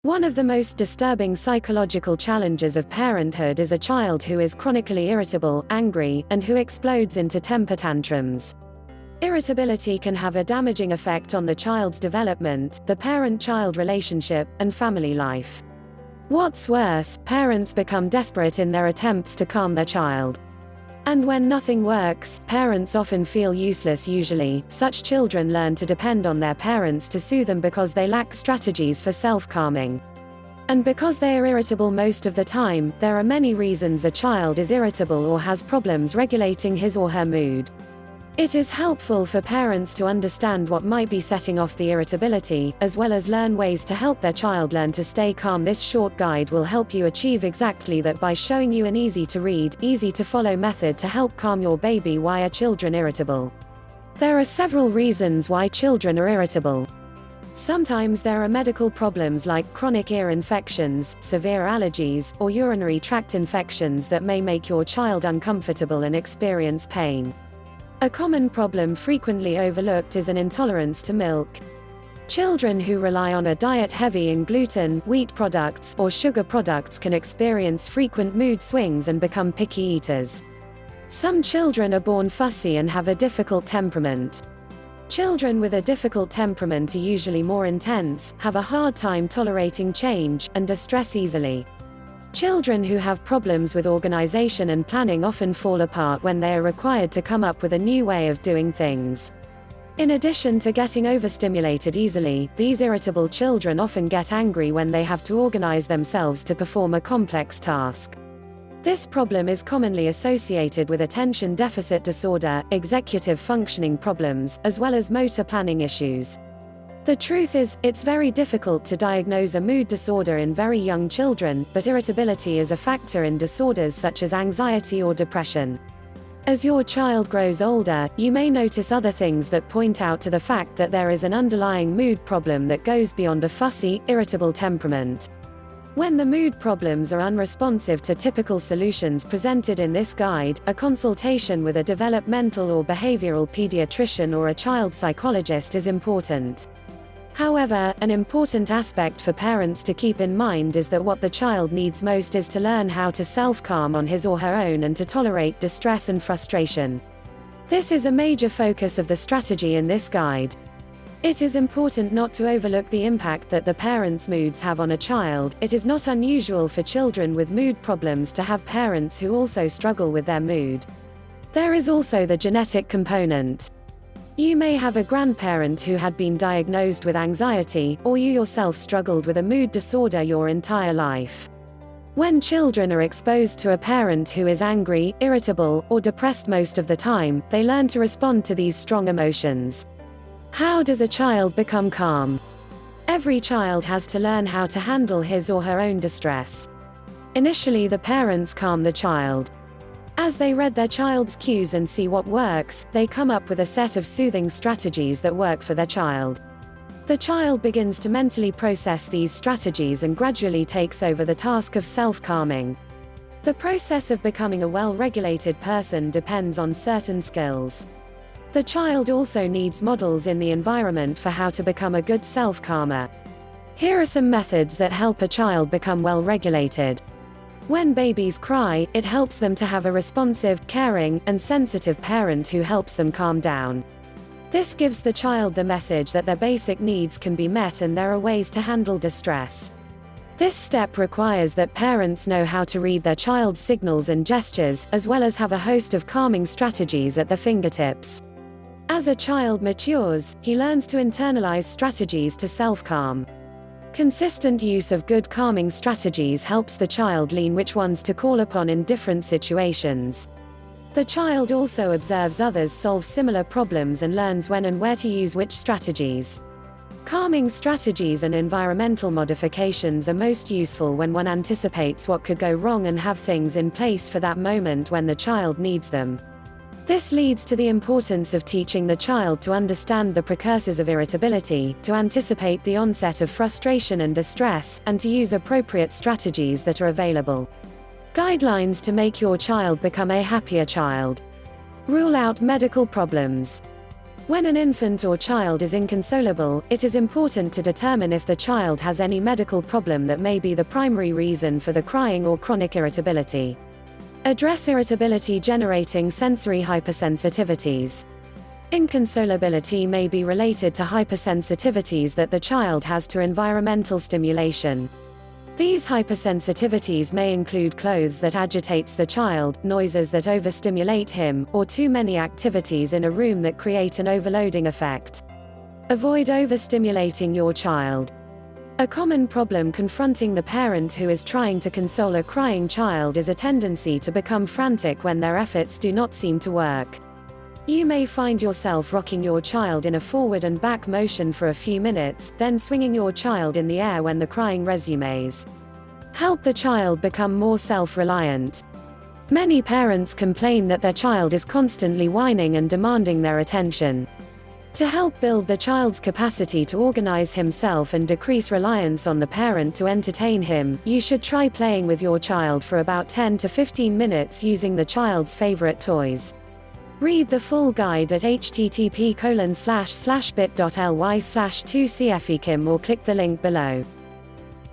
One of the most disturbing psychological challenges of parenthood is a child who is chronically irritable, angry, and who explodes into temper tantrums. Irritability can have a damaging effect on the child's development, the parent-child relationship, and family life. What's worse, parents become desperate in their attempts to calm their child. And when nothing works, parents often feel useless. Usually, such children learn to depend on their parents to soothe them because they lack strategies for self-calming. And because they are irritable most of the time, there are many reasons a child is irritable or has problems regulating his or her mood. It is helpful for parents to understand what might be setting off the irritability, as well as learn ways to help their child learn to stay calm. This short guide will help you achieve exactly that by showing you an easy-to-read, easy-to-follow method to help calm your baby. Why are children irritable? There are several reasons why children are irritable. Sometimes there are medical problems like chronic ear infections, severe allergies, or urinary tract infections that may make your child uncomfortable and experience pain. A common problem frequently overlooked is an intolerance to milk. Children who rely on a diet heavy in gluten, wheat products, or sugar products can experience frequent mood swings and become picky eaters. Some children are born fussy and have a difficult temperament. Children with a difficult temperament are usually more intense, have a hard time tolerating change, and distress easily. Children who have problems with organization and planning often fall apart when they are required to come up with a new way of doing things. In addition to getting overstimulated easily, these irritable children often get angry when they have to organize themselves to perform a complex task. This problem is commonly associated with attention deficit disorder, executive functioning problems, as well as motor planning issues. The truth is, it's very difficult to diagnose a mood disorder in very young children, but irritability is a factor in disorders such as anxiety or depression. As your child grows older, you may notice other things that point out to the fact that there is an underlying mood problem that goes beyond the fussy, irritable temperament. When the mood problems are unresponsive to typical solutions presented in this guide, a consultation with a developmental or behavioral pediatrician or a child psychologist is important. However, an important aspect for parents to keep in mind is that what the child needs most is to learn how to self-calm on his or her own and to tolerate distress and frustration. This is a major focus of the strategy in this guide. It is important not to overlook the impact that the parents' moods have on a child. It is not unusual for children with mood problems to have parents who also struggle with their mood. There is also the genetic component. You may have a grandparent who had been diagnosed with anxiety, or you yourself struggled with a mood disorder your entire life. When children are exposed to a parent who is angry, irritable, or depressed most of the time, they learn to respond to these strong emotions. How does a child become calm? Every child has to learn how to handle his or her own distress. Initially, the parents calm the child. As they read their child's cues and see what works, they come up with a set of soothing strategies that work for their child. The child begins to mentally process these strategies and gradually takes over the task of self-calming. The process of becoming a well-regulated person depends on certain skills. The child also needs models in the environment for how to become a good self-calmer. Here are some methods that help a child become well-regulated. When babies cry, it helps them to have a responsive, caring, and sensitive parent who helps them calm down. This gives the child the message that their basic needs can be met and there are ways to handle distress. This step requires that parents know how to read their child's signals and gestures, as well as have a host of calming strategies at their fingertips. As a child matures, he learns to internalize strategies to self-calm. Consistent use of good calming strategies helps the child learn which ones to call upon in different situations. The child also observes others solve similar problems and learns when and where to use which strategies. Calming strategies and environmental modifications are most useful when one anticipates what could go wrong and have things in place for that moment when the child needs them. This leads to the importance of teaching the child to understand the precursors of irritability, to anticipate the onset of frustration and distress, and to use appropriate strategies that are available. Guidelines to make your child become a happier child. Rule out medical problems. When an infant or child is inconsolable, it is important to determine if the child has any medical problem that may be the primary reason for the crying or chronic irritability. Address irritability-generating sensory hypersensitivities. Inconsolability may be related to hypersensitivities that the child has to environmental stimulation. These hypersensitivities may include clothes that agitates the child, noises that overstimulate him, or too many activities in a room that create an overloading effect. Avoid overstimulating your child. A common problem confronting the parent who is trying to console a crying child is a tendency to become frantic when their efforts do not seem to work. You may find yourself rocking your child in a forward and back motion for a few minutes, then swinging your child in the air when the crying resumes. Help the child become more self-reliant. Many parents complain that their child is constantly whining and demanding their attention. To help build the child's capacity to organize himself and decrease reliance on the parent to entertain him, you should try playing with your child for about 10 to 15 minutes using the child's favorite toys. Read the full guide at http://bit.ly/2cfekim or click the link below.